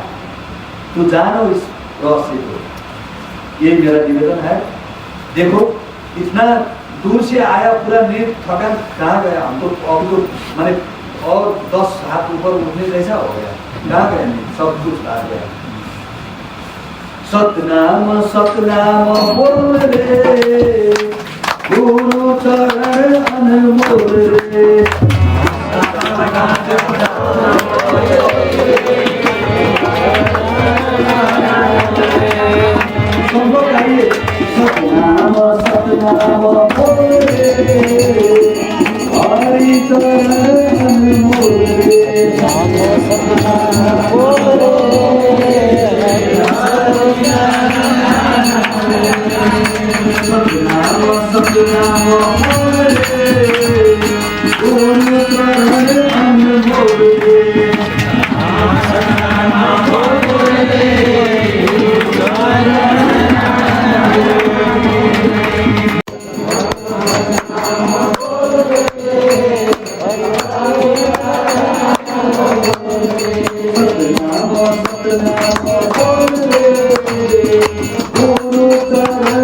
तू जानो इस रहस्य को। ये मेरा निवेदन है। देखो इतना दूर से आया, पूरा नींद थकान कहाँ गया, हम तो अभी तो मैंने और 10 हाथ ऊपर उठने जैसा हो गया, कहाँ गया नहीं, सब कुछ आ गया। सतनाम सतनाम बोल रे, गुरु चरण अनमोल रे। सब लोग आइए, सतनाम सतनाम बोल रे, हरि चरण अनमोल रे। सतनाम बोल रे, सतनाम सतनाम बोल रे, गुरु चरण अनमोल रे। सतनाम बोल रे, गुरु चरण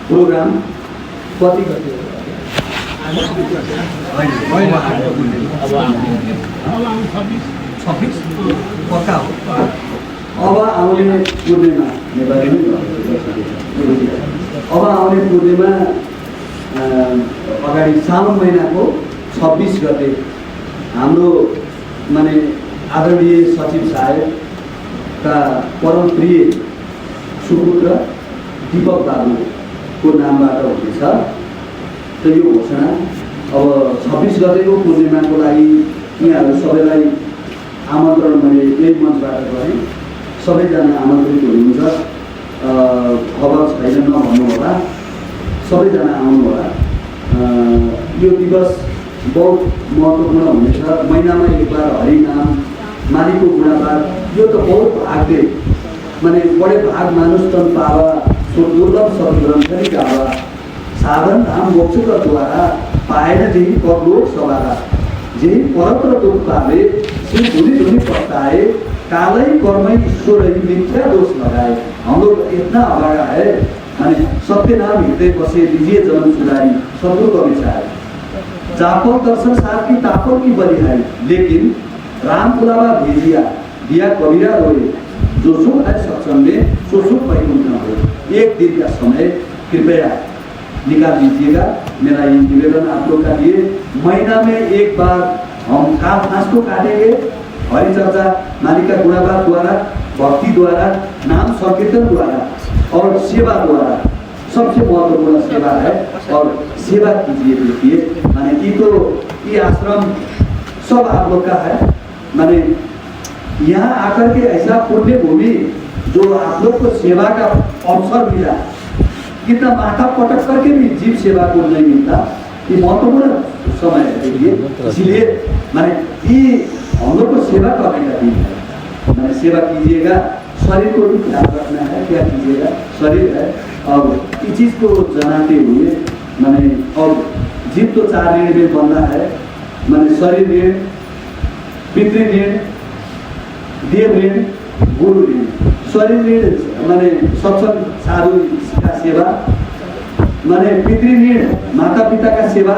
प्रोग्राम कति पक्का हो। अब आउने पूर्णिमा नेपाली अब आउने पूर्णिमा अगाडि साउन महिनाको 26 गते हाम्रो माने आदरणीय सचिव साहेबका परम प्रिय सुपुत्र दीपक बाबुको नामबाट हुनेछ। त यो घोषणा अब 26 गतेको पूर्णिमाको लागि यहाँहरू सबैलाई आमन्त्रण मैले यही मञ्चबाट गरेँ। सबैजना आमन्त्रित हुनुहुन्छ। खबर छैन नभन्नु होला, सबैजना आउनु होला। यो दिवस बहुत महत्त्वपूर्ण हुनेछ। महिनामा एक बार हरिनाम, मालिको गुणापाठ, यो त बहुत भाग दे माने बड़े भाग मानुष तन पावा, सो दुर्लभ सब ग्रंथनि गावा, साधन धाम मोक्ष द्वारा पाएन जेही परलोक सवारा, जेही परत्र दुख पावे सिर धुनी धुनी पछताए, कालै कर्मै ईश्वर ही मिथ्या दोष लगाए। हम लोग इतना अभागा है, माने सत्य नाम हृदय बसे लीजिए जन्म सुधारी, सदगुरु का विचार। जापल दर्शन साथ की तापल की बलिहारी, लेकिन राम बुलावा भेजिया दिया कबीरा रोए, जो सुख है सत्संग में सो सुख वैकुंठ न हो। एक दिन का समय कृपया निकाल दीजिएगा, मेरा ये निवेदन आप लोग का लिए। महीना में एक बार हम फांस को काटेंगे, हरिचर्चा मालिका गुणापाठ द्वारा, भक्ति द्वारा, नाम संकीर्तन द्वारा और सेवा द्वारा। सबसे महत्वपूर्ण सेवा है और सेवा कीजिए। देखिए माने कि तो ये आश्रम सब आप लोग का है, माने यहाँ आकर के ऐसा पुण्य भूमि जो आप लोग को सेवा का अवसर मिला, कितना माथा पटक करके भी जीव सेवा को नहीं मिलता। ये महत्वपूर्ण समय है देखिए, इसलिए माने ये हम लोग को सेवा करने का दिन है। मैंने सेवा कीजिएगा, शरीर को भी ख्याल रखना है, क्या कीजिएगा, शरीर है और इस चीज़ को जनाते हुए मैंने, और जीव तो 4 ऋण में बंधा है, मैंने शरीर ऋण, पितृ ऋण, देव ऋण, गुरु ऋण। शरीर ऋण मैंने सत्संग साधु का सेवा, मैंने पितृ ऋण माता पिता का सेवा,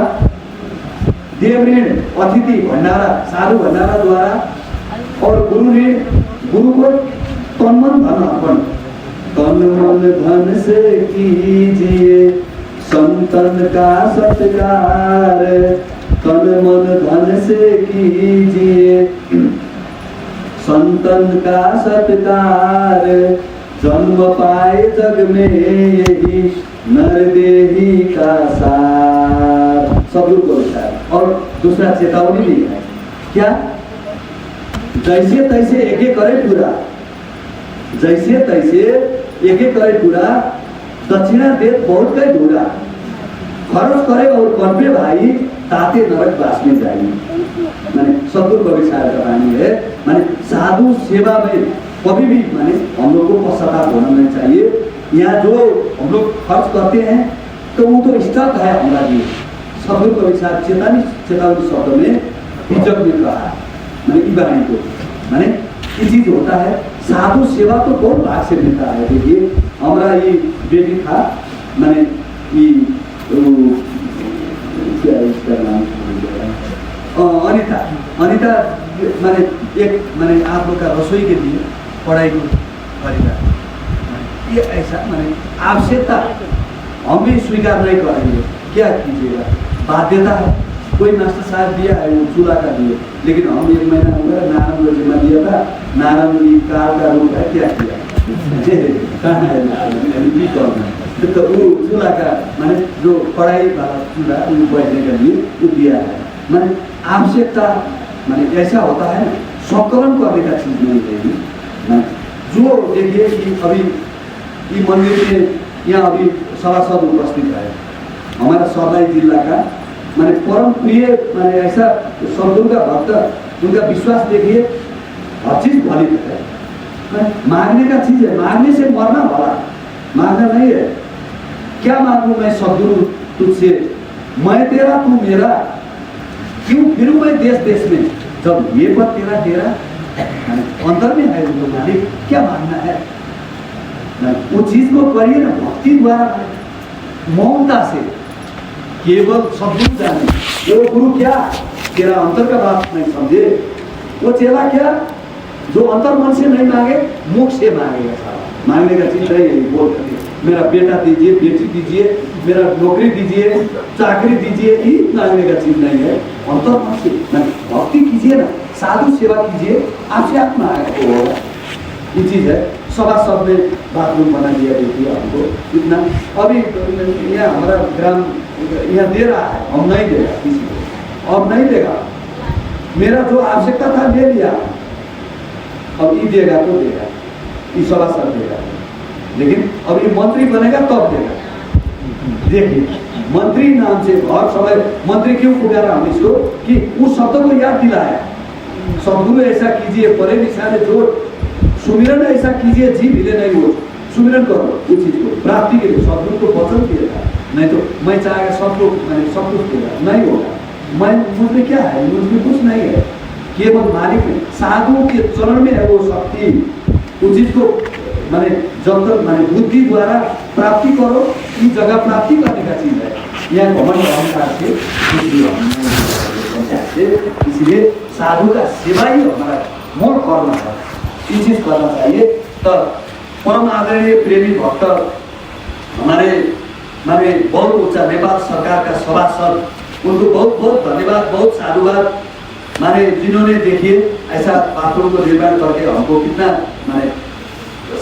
देव ऋण अतिथि भंडारा साधु भंडारा द्वारा, और गुरु ऋण गुरु को तन मन धन अर्पण। तन मन धन से कीजिए संतन का सत्कार, तन मन धन से कीजिए संतन का सत्कार, जन्म पाए जग में यही नरदेही का सार। सदगुरु को विचार। और दूसरा चेतावनी भी है, क्या? जैसे तैसे एक एक करे पूरा, जैसे तैसे एक एक करे पूरा, दक्षिणा देत बहुत कई धूरा, खर्च करे और कन्वे भाई ताते नरक बास में जाएगी। माने सदगुरु को विचार करानी है। माने साधु सेवा में कभी भी माने हम लोग को पश्चाताप होना नहीं चाहिए। यहाँ जो हम लोग खर्च करते हैं तो वो तो स्टॉक है हमारा लिए। सदगुरु को विचार चेतावनी शब्द में इज्जत में कहा, मैंने इबानी को माने ये चीज होता है। साधु सेवा तो बहुत भाग से मिलता है। देखिए हमारा ये बेटी था, मैंने ये क्या इसका नाम अनिता, अनिता मैंने एक मैंने आप लोग का रसोई के लिए पढ़ाई को खरीदा, ये ऐसा मैंने आवश्यकता हम भी स्वीकार नहीं करेंगे, क्या कीजिएगा, बाध्यता है। कोई मास्टर साहब दिया है वो चूल्हा का दिए, लेकिन हम 1 महीना हो गया नारायण को जिम्मा दिया था, नारायण जी काल का रूप है, क्या किया कहाँ है नारायण, तो वो चूल्हा का मैंने जो पढ़ाई वाला चूल्हा बैठने के लिए वो दिया है। मैंने आवश्यकता मैंने ऐसा होता है, संकलन करने का चीज नहीं रहेगी। जो देखिए कि अभी ये मंदिर में यहाँ अभी सभासद उपस्थित है, हमारा सर्लाही जिला का मैंने परम प्रिय मैंने ऐसा सदगुरु का भक्त, उनका विश्वास देखिए हर चीज फलित है। मांगने का चीज है, मांगने से मरना भला, मांगना नहीं है। क्या मांगू मैं सदगुरु तुझसे, मैं तेरा तू मेरा, क्यों फिरूं मैं देश देश में, जब ये पद तेरा तेरा अंतर में है उनको मालिक, क्या मांगना है। वो चीज को करिए ना भक्ति द्वारा, मौनता से, केवल सदगुरु जाने। वो गुरु क्या तेरा अंतर का बात नहीं समझे, वो चेला क्या जो अंतर मन से नहीं मांगे मुख से मांगेगा। सारा मांगने का चीज नहीं है, बोल करके मेरा बेटा दीजिए, बेटी दीजिए, मेरा नौकरी दीजिए, चाकरी दीजिए, ये मांगने का चीज नहीं है। अंतर मन से भक्ति कीजिए ना, साधु सेवा कीजिए, आपसे आप मांगेगा, ये चीज है। सभा सब में बाथरूम बना दिया, देखिए आपको इतना। अभी यहाँ हमारा ग्राम यहाँ दे रहा है, हम नहीं देगा किसी को, अब नहीं देगा। मेरा जो आवश्यकता था ले लिया, अब ये देगा तो देगा, ये सभासद देगा, लेकिन अब ये मंत्री बनेगा तब देगा। देखिए मंत्री नाम से हर समय मंत्री क्यों पुकारा हम इसको कि उस शब्द को याद दिलाया। सदगुरु ऐसा कीजिए, परे निशाने जोड़, सुमिरन ऐसा कीजिए जी हिले नहीं हो, सुमिरन करो उस चीज को प्राप्ति के लिए। सदगुरु को वचन दिया था, नहीं तो मैं चाहेगा सब लोग मैंने सब कुछ देगा, नहीं होगा। मैं मुझमें क्या है, मुझमें कुछ नहीं है, केवल मालिक में साधु के चरण में है वो शक्ति। उस चीज को मैंने जब तक मैंने बुद्धि द्वारा प्राप्ति करो, इस जगह प्राप्ति करने का चीज है। यह घमंड अहंकार से इसलिए साधु का सेवा ही हमारा मूल कर्म है, ये चीज करना चाहिए। तो परम आदरणीय प्रेमी भक्त हमारे माने बहुत ऊंचा नेपाल सरकार का सभासद, उनको बहुत बहुत धन्यवाद, बहुत साधुवाद। माने जिन्होंने देखिए ऐसा बाथरूम को निर्माण करके हमको कितना माने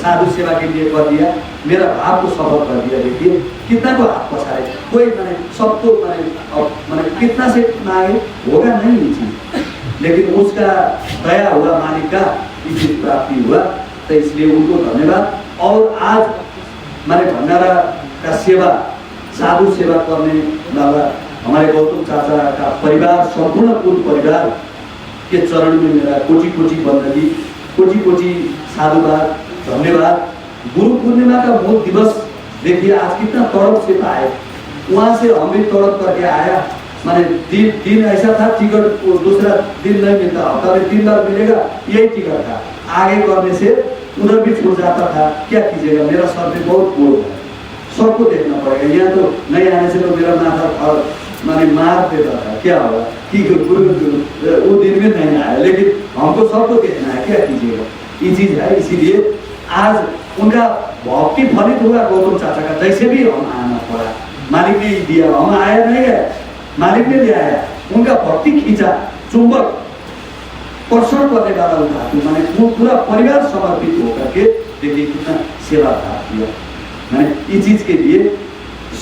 साधु सेवा के लिए कर दिया, मेरा भाव को सफल कर दिया। देखिए कितना को हाथ पछाड़े, कोई मैंने सबको मैंने कितना से मांगे होगा नहीं ये चीज, लेकिन उसका दया हुआ, मालिक का ये चीज प्राप्ति हुआ। तो इसलिए उनको धन्यवाद। और आज मैंने भंडारा का सेवा, साधु सेवा करने वाला हमारे गौतम चाचा का परिवार, संपूर्ण कुल परिवार के चरण में मेरा कोटि कोटि बंदगी, कोटि कोटि साधुवाद, धन्यवाद। गुरु पूर्णिमा का मूल दिवस देखिए आज कितना तड़प से आए, वहां से हम भी तड़प करके आया। माने दिन ऐसा था, टिकट दूसरा दिन नहीं मिलता, हफ्ता में 3 बार मिलेगा, यही टिकट था। आगे करने से उधर भी छूट जाता था, क्या कीजिएगा, मेरा सर पे बहुत बोझ है, सबको देखना पड़ेगा। यहाँ तो नहीं आने से तो मेरा माथा माने मार देता था, क्या होगा कि गुरु वो दिन में नहीं आया, लेकिन हमको सबको देखना है, क्या कीजिएगा, ये चीज है। इसीलिए आज उनका भक्ति फलित हुआ गौतम चाचा का, जैसे भी हम आना पड़ा, मालिक ने दिया, हम आया नहीं है, मालिक ने दिया है। उनका भक्ति खींचा, चुंबक कर्षण करने वाला उठा, मैंने पूरा परिवार समर्पित होकर के देखिए कितना सेवा किया। मैंने इस चीज के लिए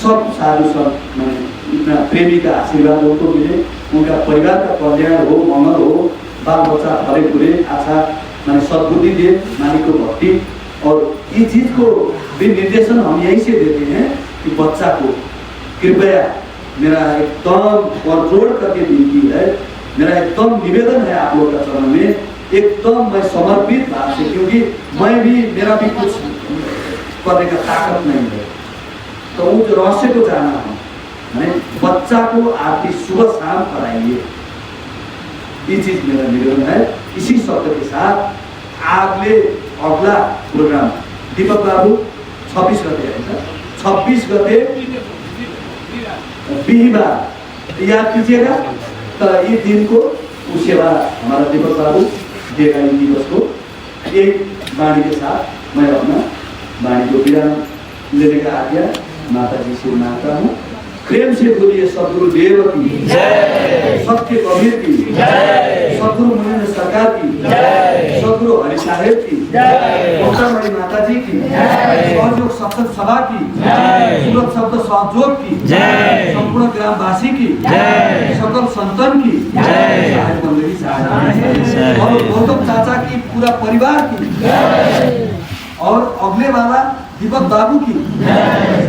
सब साधु सब मैंने इतना प्रेमी का आशीर्वाद उनको मिले, उनका परिवार का कल्याण हो, मंगल हो, बाल बच्चा फले पूरे आशा मैंने सद्बुद्धि दे, मालिक को भक्ति। और इस चीज को भी निर्देशन हम यही से देते हैं कि बच्चा को कृपया, मेरा एकदम और जोड़ करके विनती है, मेरा एकदम निवेदन है आप लोग का चरण में, एकदम मैं समर्पित भाव से, क्योंकि मैं भी मेरा भी कुछ करने का ताकत नहीं है, तो उस रहस्य को जाना है। मैंने बच्चा को आपकी सुबह शाम कराइए, ये चीज मेरा निवेदन है। इसी शब्द के साथ आपने अगला प्रोग्राम दीपक बाबू 26 गते है, 26 गते बिहिबार याद कीजिएगा। तो ये दिन को उस सेवा हमारा दीपक बाबू देगा, इन दिवस को एक वाणी के साथ मैं अपना वाणी को विराम लेने का आज्ञा माता जी से मांगता हूँ। प्रेम से बोलिए सदगुरु देव की जय, सत्य कबीर की जय, सदगुरु मुनीन्द्र सरकार की जय, सदगुरु हरि साहेब की जय, मणि माता जी की जय, सहयोग सप्तक सभा की जय, सूरत शब्द सहयोग की जय, संपूर्ण ग्रामवासी की जय, सकल संतन की जय, साहेब मंडली साहेब और गौतम चाचा की पूरा परिवार की जय, और अगले वाला दीपक बाबू की जय।